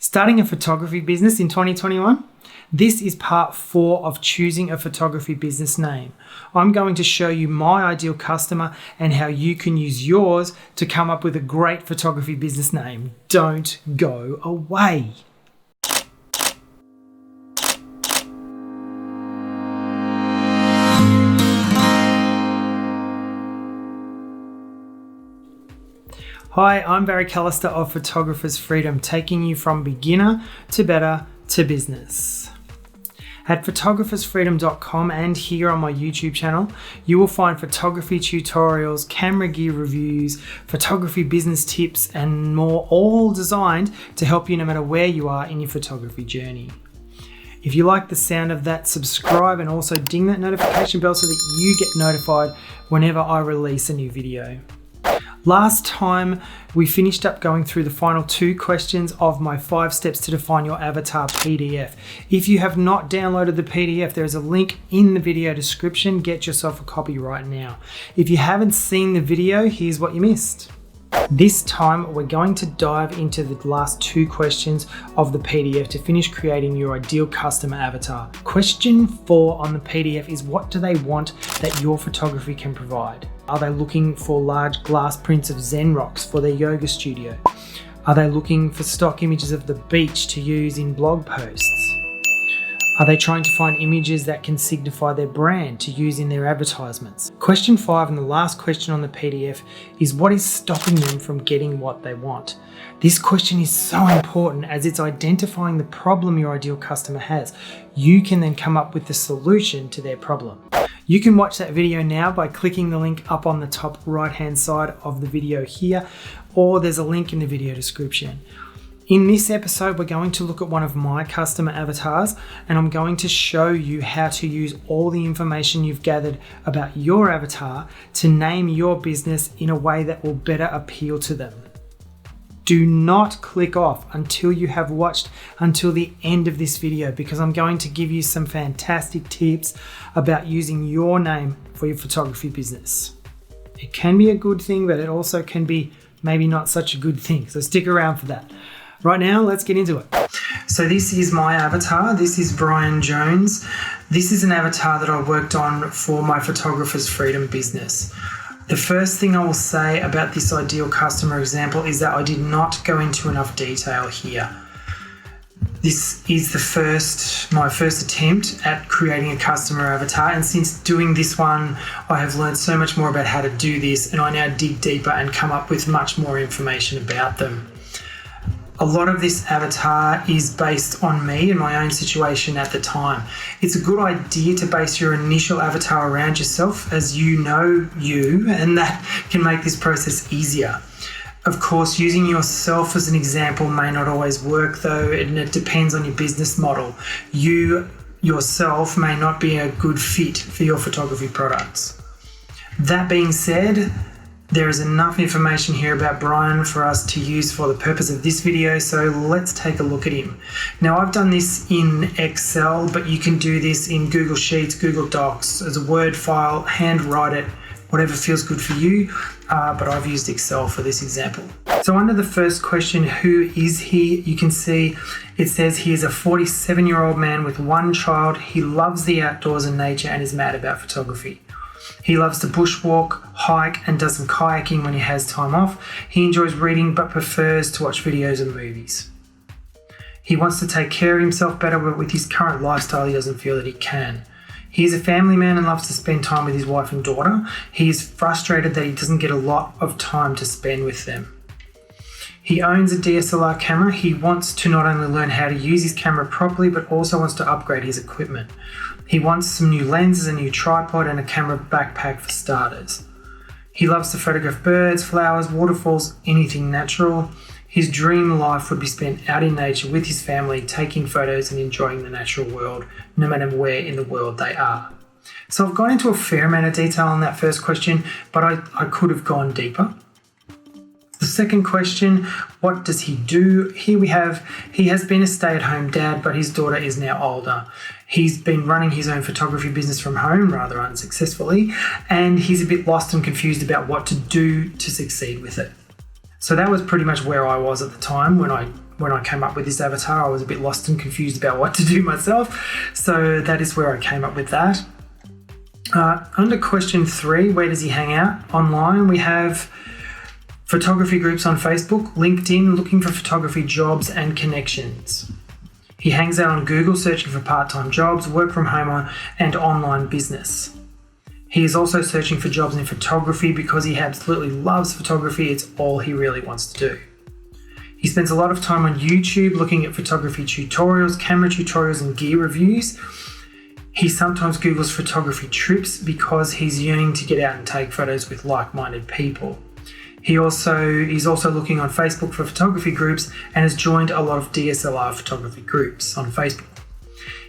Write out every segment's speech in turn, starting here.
Starting a photography business in 2021? This is part 4 of choosing a photography business name. I'm going to show you my ideal customer and how you can use yours to come up with a great photography business name. Don't go away. Hi, I'm Barry Callister of Photographer's Freedom, taking you from beginner to better to business. At photographersfreedom.com and here on my YouTube channel, you will find photography tutorials, camera gear reviews, photography business tips, and more, all designed to help you no matter where you are in your photography journey. If you like the sound of that, subscribe and also ding that notification bell so that you get notified whenever I release a new video. Last time we finished up going through the final 2 questions of my 5 steps to define your avatar PDF. If you have not downloaded the PDF, there is a link in the video description. Get yourself a copy right now. If you haven't seen the video, here's what you missed. This time we're going to dive into the last 2 questions of the PDF to finish creating your ideal customer avatar. Question 4 on the PDF is, what do they want that your photography can provide? Are they looking for large glass prints of Zen rocks for their yoga studio? Are they looking for stock images of the beach to use in blog posts? Are they trying to find images that can signify their brand to use in their advertisements? Question 5 and the last question on the PDF is, what is stopping them from getting what they want? This question is so important as it's identifying the problem your ideal customer has. You can then come up with the solution to their problem. You can watch that video now by clicking the link up on the top right hand side of the video here, or there's a link in the video description. In this episode, we're going to look at one of my customer avatars, and I'm going to show you how to use all the information you've gathered about your avatar to name your business in a way that will better appeal to them. Do not click off until you have watched until the end of this video, because I'm going to give you some fantastic tips about using your name for your photography business. It can be a good thing, but it also can be maybe not such a good thing. So stick around for that. Right now, let's get into it. So this is my avatar. This is Brian Jones. This is an avatar that I worked on for my Photographer's Freedom business. The first thing I will say about this ideal customer example is that I did not go into enough detail here. This is my first attempt at creating a customer avatar, and since doing this one, I have learned so much more about how to do this, and I now dig deeper and come up with much more information about them. A lot of this avatar is based on me and my own situation at the time. It's a good idea to base your initial avatar around yourself, as you know you, and that can make this process easier. Of course, using yourself as an example may not always work though, and it depends on your business model. You yourself may not be a good fit for your photography products. That being said, there is enough information here about Brian for us to use for the purpose of this video, so let's take a look at him. Now, I've done this in Excel, but you can do this in Google Sheets, Google Docs, as a Word file, handwrite it, whatever feels good for you, but I've used Excel for this example. So under the first question, who is he? You can see it says he is a 47-year-old man with 1 child. He loves the outdoors and nature and is mad about photography. He loves to bushwalk, hike, and does some kayaking when he has time off. He enjoys reading but prefers to watch videos and movies. He wants to take care of himself better, but with his current lifestyle, he doesn't feel that he can. He is a family man and loves to spend time with his wife and daughter. He is frustrated that he doesn't get a lot of time to spend with them. He owns a DSLR camera. He wants to not only learn how to use his camera properly, but also wants to upgrade his equipment. He wants some new lenses, a new tripod, and a camera backpack for starters. He loves to photograph birds, flowers, waterfalls, anything natural. His dream life would be spent out in nature with his family, taking photos and enjoying the natural world, no matter where in the world they are. So I've gone into a fair amount of detail on that first question, but I could have gone deeper. The second question, what does he do? Here we have, he has been a stay-at-home dad, but his daughter is now older. He's been running his own photography business from home rather unsuccessfully, and he's a bit lost and confused about what to do to succeed with it. So that was pretty much where I was at the time when I when I came up with this avatar, I was a bit lost and confused about what to do myself. So that is where I came up with that. Under question 3, where does he hang out online? We have photography groups on Facebook, LinkedIn, looking for photography jobs and connections. He hangs out on Google searching for part-time jobs, work from home and online business. He is also searching for jobs in photography because he absolutely loves photography. It's all he really wants to do. He spends a lot of time on YouTube looking at photography tutorials, camera tutorials and gear reviews. He sometimes Googles photography trips because he's yearning to get out and take photos with like-minded people. He's also looking on Facebook for photography groups and has joined a lot of DSLR photography groups on Facebook.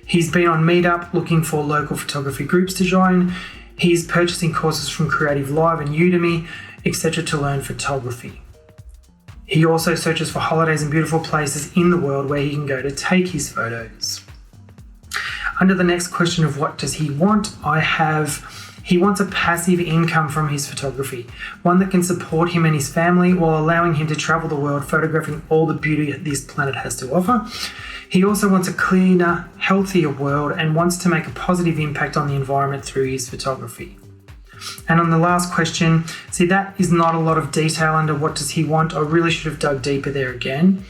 He's been on Meetup looking for local photography groups to join. He's purchasing courses from Creative Live and Udemy, etc. to learn photography. He also searches for holidays and beautiful places in the world where he can go to take his photos. Under the next question of what does he want, he wants a passive income from his photography, one that can support him and his family while allowing him to travel the world photographing all the beauty this planet has to offer. He also wants a cleaner, healthier world and wants to make a positive impact on the environment through his photography. And on the last question, see, that is not a lot of detail under what does he want. I really should have dug deeper there again.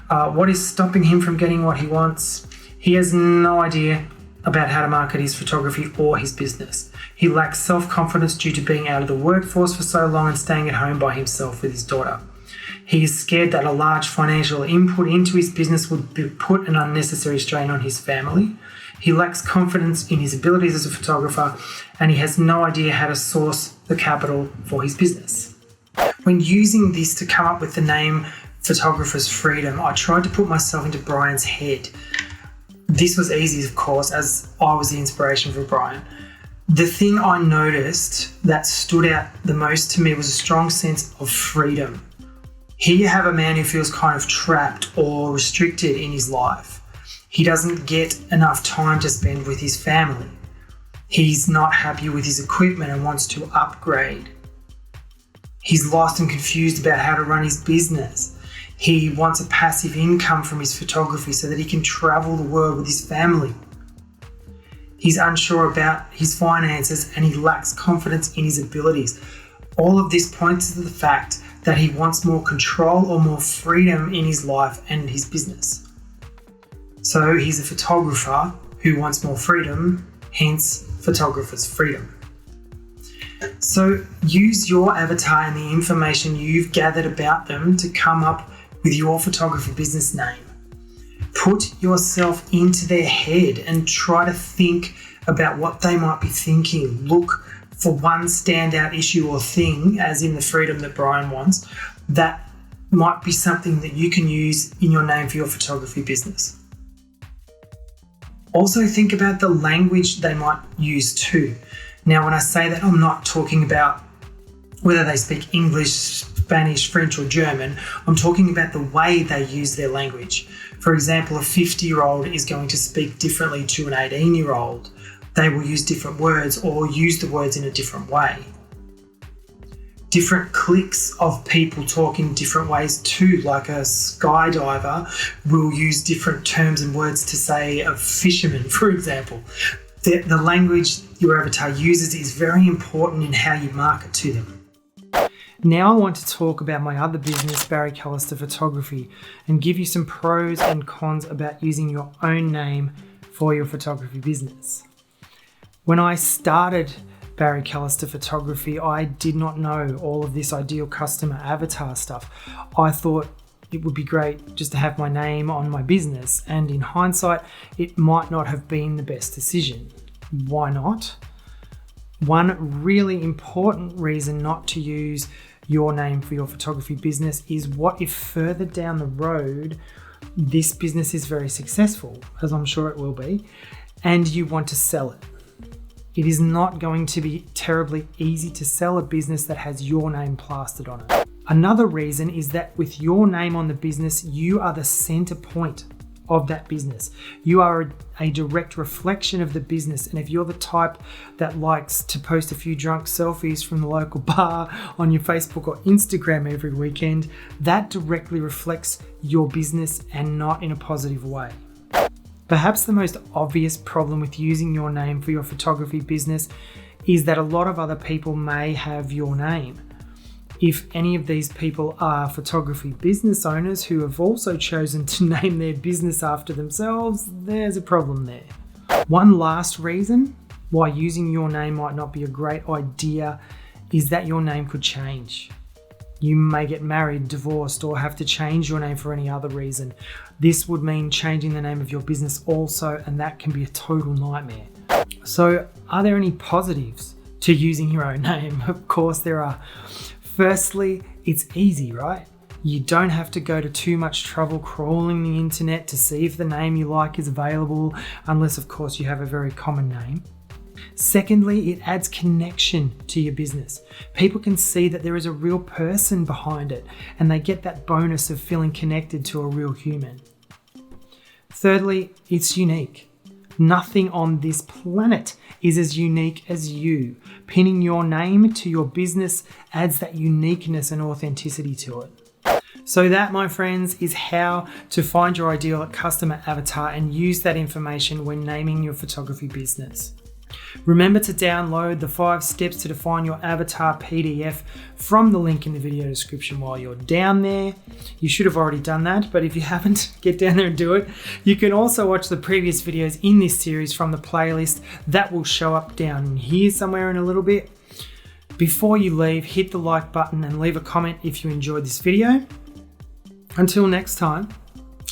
What is stopping him from getting what he wants? He has no idea about how to market his photography or his business. He lacks self-confidence due to being out of the workforce for so long and staying at home by himself with his daughter. He is scared that a large financial input into his business would put an unnecessary strain on his family. He lacks confidence in his abilities as a photographer, and he has no idea how to source the capital for his business. When using this to come up with the name Photographer's Freedom, I tried to put myself into Brian's head. This was easy, of course, as I was the inspiration for Brian. The thing I noticed that stood out the most to me was a strong sense of freedom. Here you have a man who feels kind of trapped or restricted in his life. He doesn't get enough time to spend with his family. He's not happy with his equipment and wants to upgrade. He's lost and confused about how to run his business. He wants a passive income from his photography so that he can travel the world with his family. He's unsure about his finances and he lacks confidence in his abilities. All of this points to the fact that he wants more control or more freedom in his life and his business. So he's a photographer who wants more freedom, hence Photographer's Freedom. So use your avatar and the information you've gathered about them to come up with your photography business name. Put yourself into their head and try to think about what they might be thinking. Look for one standout issue or thing, as in the freedom that Brian wants, that might be something that you can use in your name for your photography business. Also think about the language they might use too. Now, when I say that, I'm not talking about whether they speak English, Spanish, French or German. I'm talking about the way they use their language. For example, a 50-year-old is going to speak differently to an 18-year-old. They will use different words or use the words in a different way. Different cliques of people talk in different ways too, like a skydiver will use different terms and words to say a fisherman, for example. The language your avatar uses is very important in how you market to them. Now I want to talk about my other business, Barry Callister Photography, and give you some pros and cons about using your own name for your photography business. When I started Barry Callister Photography, I did not know all of this ideal customer avatar stuff. I thought it would be great just to have my name on my business, and in hindsight, it might not have been the best decision. Why not? One really important reason not to use your name for your photography business is what if further down the road this business is very successful, as I'm sure it will be, and you want to sell it. It is not going to be terribly easy to sell a business that has your name plastered on it. Another reason is that with your name on the business, you are the center point. of that business. You are a direct reflection of the business. And if you're the type that likes to post a few drunk selfies from the local bar on your Facebook or Instagram every weekend, that directly reflects your business and not in a positive way. Perhaps the most obvious problem with using your name for your photography business is that a lot of other people may have your name. If any of these people are photography business owners who have also chosen to name their business after themselves, there's a problem there. One last reason why using your name might not be a great idea is that your name could change. You may get married, divorced, or have to change your name for any other reason. This would mean changing the name of your business also, and that can be a total nightmare. So, are there any positives to using your own name? Of course there are. Firstly, it's easy, right? You don't have to go to too much trouble crawling the internet to see if the name you like is available, unless of course you have a very common name. Secondly, it adds connection to your business. People can see that there is a real person behind it, and they get that bonus of feeling connected to a real human. Thirdly, it's unique. Nothing on this planet is as unique as you. Pinning your name to your business adds that uniqueness and authenticity to it. So that, my friends, is how to find your ideal customer avatar and use that information when naming your photography business. Remember to download the 5 steps to define your avatar PDF from the link in the video description while you're down there. You should have already done that, but if you haven't, get down there and do it. You can also watch the previous videos in this series from the playlist that will show up down here somewhere in a little bit. Before you leave, hit the like button and leave a comment if you enjoyed this video. Until next time,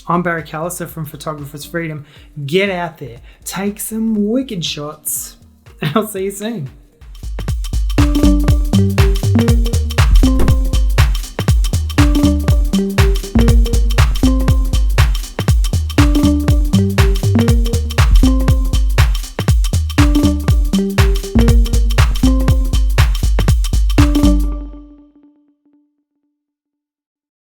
I'm Barry Callister from Photographers Freedom. Get out there, take some wicked shots, and I'll see you soon.